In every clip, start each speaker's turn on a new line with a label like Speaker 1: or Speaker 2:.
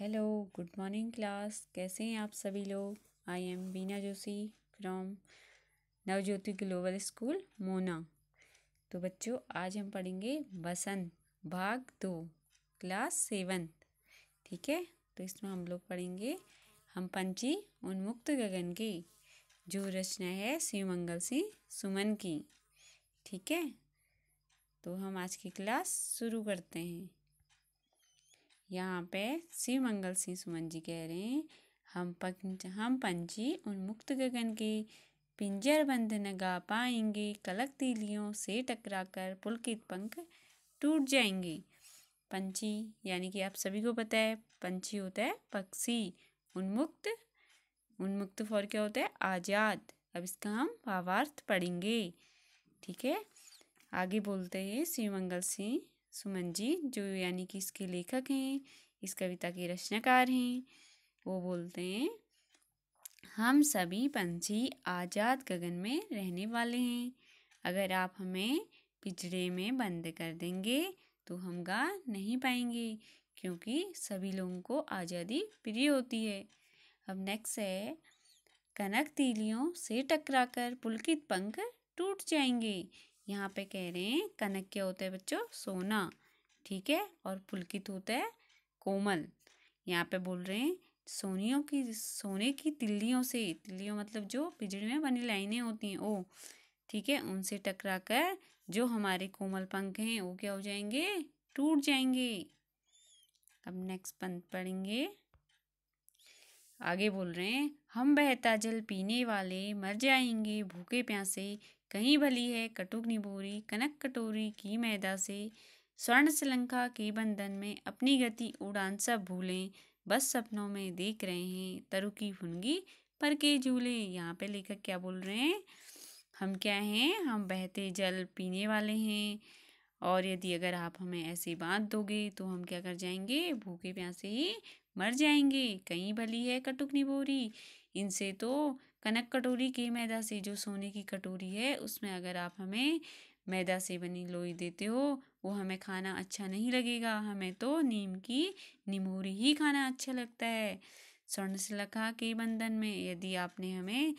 Speaker 1: Hello, good morning class. कैसे हैं आप सभी लोग। I am Beena Joshi from Navjyoti global school Mona. तो बच्चों, आज हम पढ़ेंगे बसंत भाग 2 क्लास 7। ठीक है। तो इसमें हम लोग पढ़ेंगे हम पंछी उन्मुक्त गगन की, जो रचना है शिवमंगल सिंह सुमन की। ठीक है। तो हम आज की क्लास शुरू करते हैं। यहाँ पे शिवमंगल सिंह सुमन जी कह रहे हैं, हम पंछी उन्मुक्त गगन के पिंजर बंद न गा पाएंगे, कलक तीलियों से टकराकर पुलकित पंख टूट जाएंगे। पंछी यानी कि आप सभी को पता है, पंछी होता है पक्षी। उन्मुक्त, उन्मुक्त फॉर क्या होता है, आजाद। अब इसका हम भावार्थ पढ़ेंगे। ठीक है। आगे बोलते हैं शिवमंगल सिंह सुमन जी, जो यानी कि इसके लेखक हैं, इस कविता के रचनाकार हैं। वो बोलते हैं, हम सभी पंछी आज़ाद गगन में रहने वाले हैं। अगर आप हमें पिंजरे में बंद कर देंगे तो हम गा नहीं पाएंगे, क्योंकि सभी लोगों को आज़ादी प्रिय होती है। अब नेक्स्ट है, कनक तीलियों से टकराकर पुलकित पंख टूट जाएंगे। यहाँ पे कह रहे हैं कनक क्या होता है बच्चों, सोना। ठीक है। और पुलकित होता है कोमल। यहाँ पे बोल रहे हैं सोने की तिल्लियों से, तिल्लियों मतलब जो पिंजरे में बनी लाइनें होती हैं वो। ठीक है। उनसे टकराकर जो हमारे कोमल पंख हैं वो क्या हो जाएंगे, टूट जाएंगे। अब नेक्स्ट पंक्ति पढ़ेंगे। आगे बोल रहे हैं, हम बहता जल पीने वाले मर जाएंगे भूखे प्यासे, कहीं भली है कटुक निभोरी कनक कटोरी की मैदा से। स्वर्ण श्रृंखला के बंधन में अपनी गति उड़ान सब भूलें, बस सपनों में देख रहे हैं तरु की फुनगी पर के झूले। यहाँ पे लेखक क्या बोल रहे हैं, हम क्या हैं, हम बहते जल पीने वाले हैं, और यदि अगर आप हमें ऐसे बांध दोगे तो हम क्या कर जाएंगे, भूखे प्यासे ही मर जाएंगे। कहीं भली है कटुक निभोरी, इनसे तो कनक कटोरी के मैदा से, जो सोने की कटोरी है उसमें अगर आप हमें मैदा से बनी लोई देते हो वो हमें खाना अच्छा नहीं लगेगा, हमें तो नीम की निमोरी ही खाना अच्छा लगता है। स्वर्ण श्रृंखला के बंधन में यदि आपने हमें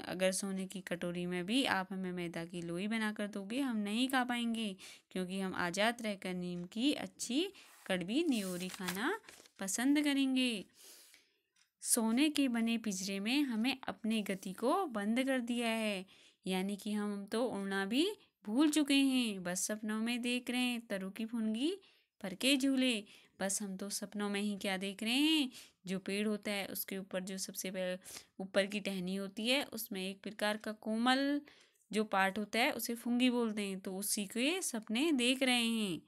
Speaker 1: अगर सोने की कटोरी में भी आप हमें मैदा की लोई बना कर दोगे, हम नहीं खा पाएंगे, क्योंकि हम आज़ाद रहकर नीम की अच्छी कड़वी नियोरी खाना पसंद करेंगे। सोने के बने पिंजरे में हमें अपनी गति को बंद कर दिया है, यानी कि हम तो उड़ना भी भूल चुके हैं, बस सपनों में देख रहे हैं तरु की फुनगी पर के झूले। बस हम तो सपनों में ही क्या देख रहे हैं, जो पेड़ होता है उसके ऊपर जो सबसे ऊपर की टहनी होती है उसमें एक प्रकार का कोमल जो पार्ट होता है उसे फुंगी बोलते हैं, तो उसी के सपने देख रहे हैं।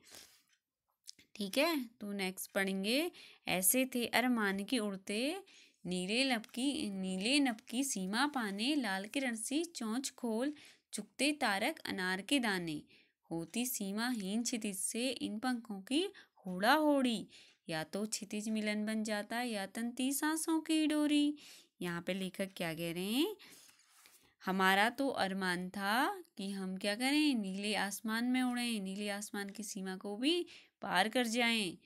Speaker 1: ठीक है। तो नेक्स्ट पढ़ेंगे, ऐसे थे अरमान की उड़ते नीले नभ की सीमा पाने, लाल किरण सी चोंच खोल चुकते तारक अनार के दाने, होती सीमाहीन क्षितिज से इन पंखों की होड़ा होड़ी, या तो क्षितिज मिलन बन जाता या तंती सांसों की डोरी। यहाँ पे लेखक क्या कह रहे हैं, हमारा तो अरमान था कि हम क्या करें, नीले आसमान में उड़ें, नीले आसमान की सीमा को भी पार कर जाएं।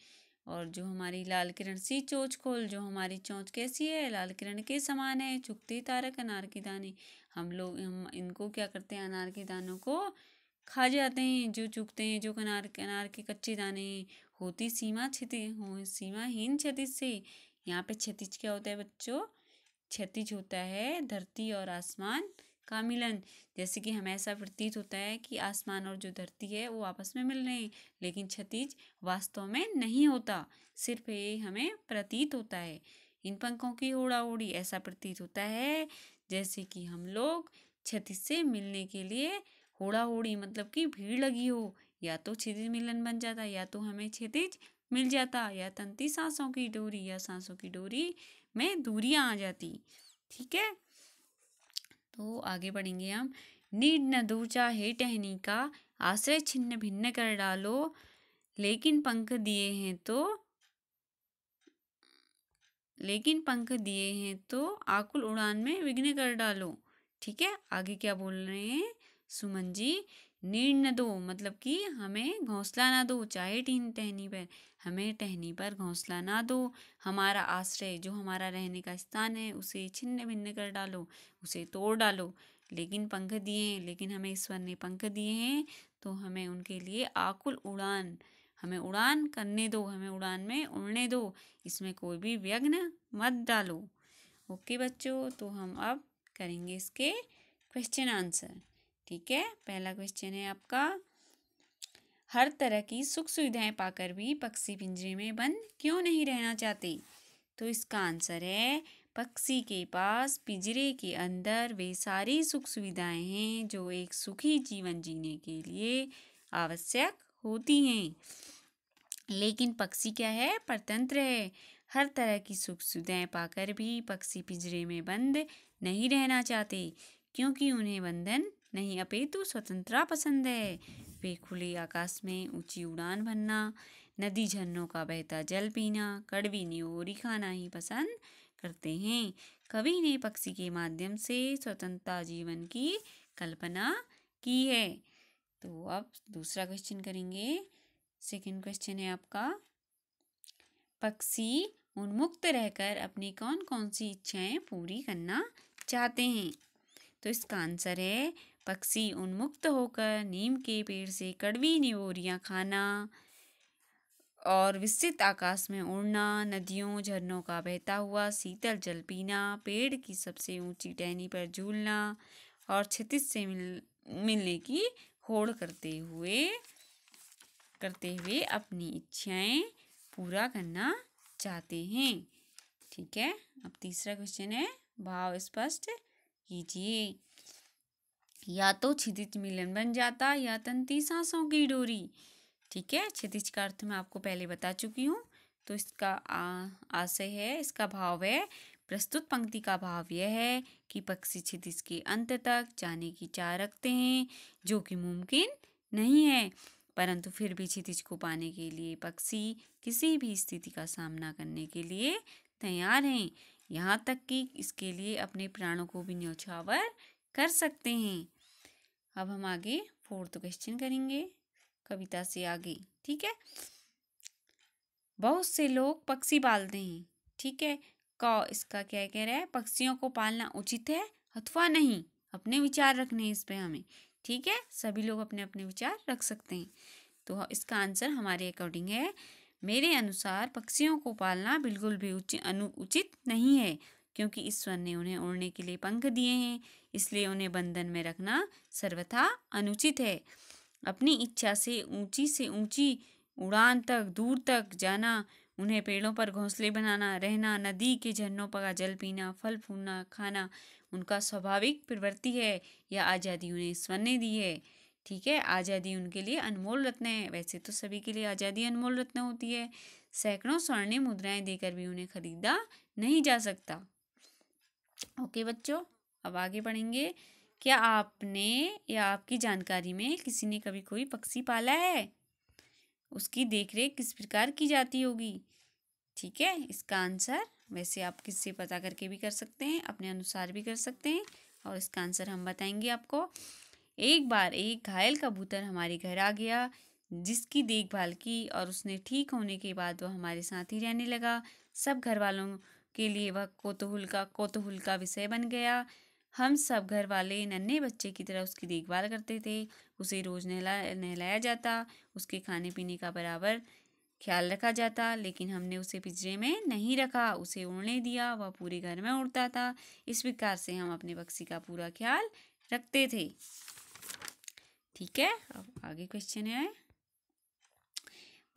Speaker 1: और जो हमारी लाल किरण सी चोंच खोल, जो हमारी चोंच कैसी है, लाल किरण के समान है, चुगते तारक अनार के दाने, हम इनको क्या करते हैं, अनार के दानों को खा जाते हैं, जो चुगते हैं, जो अनार के कच्चे दाने हैं। होती सीमाहीन क्षितिज से, यहाँ पे क्षितिज क्या होता है बच्चों, क्षितिज होता है धरती और आसमान का मिलन। जैसे कि हमें ऐसा प्रतीत होता है कि आसमान और जो धरती है वो आपस में मिल रहे हैं, लेकिन क्षितिज वास्तव में नहीं होता, सिर्फ ये हमें प्रतीत होता है। इन पंखों की होड़ा होड़ी, ऐसा प्रतीत होता है जैसे कि हम लोग क्षितिज से मिलने के लिए होड़ा होड़ी मतलब कि भीड़ लगी हो, या तो क्षितिज मिलन बन जाता या तो हमें क्षितिज मिल जाता, या तंती सांसों की डोरी, या सांसों की डोरी में दूरियां आ जाती। ठीक है। तो आगे बढ़ेंगे हम, नीड न दो चाहे टहनी का, आश्रय छिन्न भिन्न कर डालो, लेकिन पंख दिए हैं तो आकुल उड़ान में विघ्न कर डालो। ठीक है। आगे क्या बोल रहे हैं सुमन जी, नीड न दो मतलब कि हमें घोंसला ना दो, चाहे टहनी पर, हमें टहनी पर घोंसला ना दो। हमारा आश्रय जो हमारा रहने का स्थान है उसे छिन्न भिन्न कर डालो, उसे तोड़ डालो। लेकिन पंख दिए हैं, लेकिन हमें ईश्वर ने पंख दिए हैं तो हमें उनके लिए आकुल उड़ान, हमें उड़ान करने दो, हमें उड़ान में उड़ने दो, इसमें कोई भी विघ्न मत डालो। ओके बच्चों, तो हम अब करेंगे इसके क्वेश्चन आंसर। ठीक है, पहला क्वेश्चन है आपका, हर तरह की सुख सुविधाएं पाकर भी पक्षी पिंजरे में बंद क्यों नहीं रहना चाहते? तो इसका आंसर है, पक्षी के पास पिंजरे के अंदर वे सारी सुख सुविधाएं हैं जो एक सुखी जीवन जीने के लिए आवश्यक होती हैं। लेकिन पक्षी क्या है? परतंत्र है। हर तरह की सुख सुविधाएं पाकर भी पक्षी पिंजरे में बंद नहीं रहना चाहते, क्योंकि उन्हें बंधन नहीं अपितु स्वतंत्रता पसंद है। वे खुले आकाश में ऊंची उड़ान भरना, नदी झरनों का बहता जल पीना, कड़वी न्योरी खाना ही पसंद करते हैं। कवि ने पक्षी के माध्यम से स्वतंत्रता जीवन की कल्पना की है। तो अब दूसरा क्वेश्चन करेंगे। सेकंड क्वेश्चन है आपका, पक्षी उन्मुक्त रहकर अपनी कौन कौन सी इच्छाएं पूरी करना चाहते हैं? तो इसका आंसर है, पक्षी उन्मुक्त होकर नीम के पेड़ से कड़वी न्योरियां खाना और विस्तृत आकाश में उड़ना, नदियों झरनों का बहता हुआ शीतल जल पीना, पेड़ की सबसे ऊंची टहनी पर झूलना और क्षितिज से मिलने की होड़ करते हुए अपनी इच्छाएं पूरा करना चाहते हैं। ठीक है, अब तीसरा क्वेश्चन है, भाव स्पष्ट कीजिए। या तो क्षितिज मिलन बन जाता या तंती सांसों की डोरी। ठीक है, क्षितिज का अर्थ मैं आपको पहले बता चुकी हूँ। तो इसका आशय है, इसका भाव है, प्रस्तुत पंक्ति का भाव यह है कि पक्षी क्षितिज के अंत तक जाने की चाह रखते हैं, जो कि मुमकिन नहीं है, परंतु फिर भी क्षितिज को पाने के लिए पक्षी किसी भी स्थिति का सामना करने के लिए तैयार हैं, यहाँ तक कि इसके लिए अपने प्राणों को भी न्यौछावर कर सकते हैं। अब हम आगे फोर्थ क्वेश्चन करेंगे कविता से आगे। ठीक है, बहुत से लोग पक्षी पालते हैं। ठीक है, इसका क्या कह रहा है, पक्षियों को पालना उचित है अथवा नहीं, अपने विचार रखने हैं इस पे हमें। ठीक है, सभी लोग अपने अपने विचार रख सकते हैं। तो इसका आंसर हमारे अकॉर्डिंग है, मेरे अनुसार पक्षियों को पालना बिल्कुल भी उचित नहीं है, क्योंकि ईश्वर ने उन्हें उड़ने के लिए पंख दिए हैं, इसलिए उन्हें बंधन में रखना सर्वथा अनुचित है। अपनी इच्छा से ऊंची उड़ान तक, दूर तक जाना, उन्हें पेड़ों पर घोंसले बनाना, रहना, नदी के झरनों पर जल पीना, फल फूलना खाना उनका स्वाभाविक प्रवृत्ति है। यह आज़ादी उन्हें ईश्वर ने दी है। ठीक है, आज़ादी उनके लिए अनमोल रत्न है। वैसे तो सभी के लिए आज़ादी अनमोल रत्न होती है, सैकड़ों स्वर्णिम मुद्राएं देकर भी उन्हें खरीदा नहीं जा सकता। ओके बच्चों, अब आगे बढ़ेंगे। क्या आपने या आपकी जानकारी में किसी ने कभी कोई पक्षी पाला है? उसकी देखरेख किस प्रकार की जाती होगी? ठीक है, इसका आंसर वैसे आप किससे पता करके भी कर सकते हैं, अपने अनुसार भी कर सकते हैं, और इसका आंसर हम बताएंगे आपको। एक बार एक घायल कबूतर हमारे घर आ गया, जिसकी देखभाल की और उसने ठीक होने के बाद वह हमारे साथ ही रहने लगा। सब घर वालों के लिए वह कौतूहल का विषय बन गया। हम सब घर वाले नन्हे बच्चे की तरह उसकी देखभाल करते थे। उसे रोज़ नहलाया जाता, उसके खाने पीने का बराबर ख्याल रखा जाता, लेकिन हमने उसे पिंजरे में नहीं रखा, उसे उड़ने दिया, वह पूरे घर में उड़ता था। इस प्रकार से हम अपने पक्षी का पूरा ख्याल रखते थे। ठीक है, अब आगे क्वेश्चन है,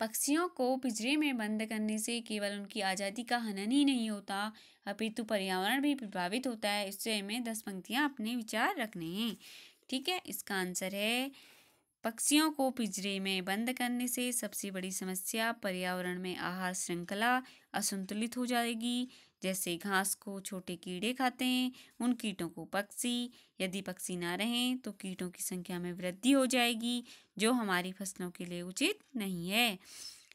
Speaker 1: पक्षियों को पिंजरे में बंद करने से केवल उनकी आज़ादी का हनन ही नहीं होता, अपितु पर्यावरण भी प्रभावित होता है। इससे हमें 10 पंक्तियाँ अपने विचार रखने हैं। ठीक है, इसका आंसर है, पक्षियों को पिंजरे में बंद करने से सबसे बड़ी समस्या पर्यावरण में आहार श्रृंखला असंतुलित हो जाएगी। जैसे घास को छोटे कीड़े खाते हैं, उन कीटों को पक्षी, यदि पक्षी ना रहें तो कीटों की संख्या में वृद्धि हो जाएगी, जो हमारी फसलों के लिए उचित नहीं है।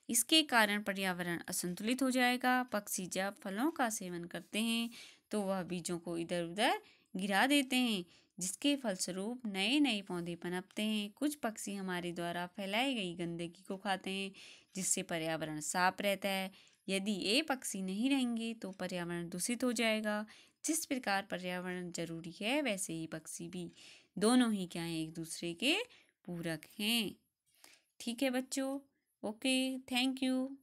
Speaker 1: इसके कारण पर्यावरण असंतुलित हो जाएगा। पक्षी जब फलों का सेवन करते हैं तो वह बीजों को इधर उधर गिरा देते हैं, जिसके फलस्वरूप नए नए पौधे पनपते हैं। कुछ पक्षी हमारे द्वारा फैलाई गई गंदगी को खाते हैं, जिससे पर्यावरण साफ रहता है। यदि ये पक्षी नहीं रहेंगे तो पर्यावरण दूषित हो जाएगा। जिस प्रकार पर्यावरण जरूरी है, वैसे ही पक्षी भी। दोनों ही क्या हैं, एक दूसरे के पूरक हैं। ठीक है बच्चों, ओके, थैंक यू।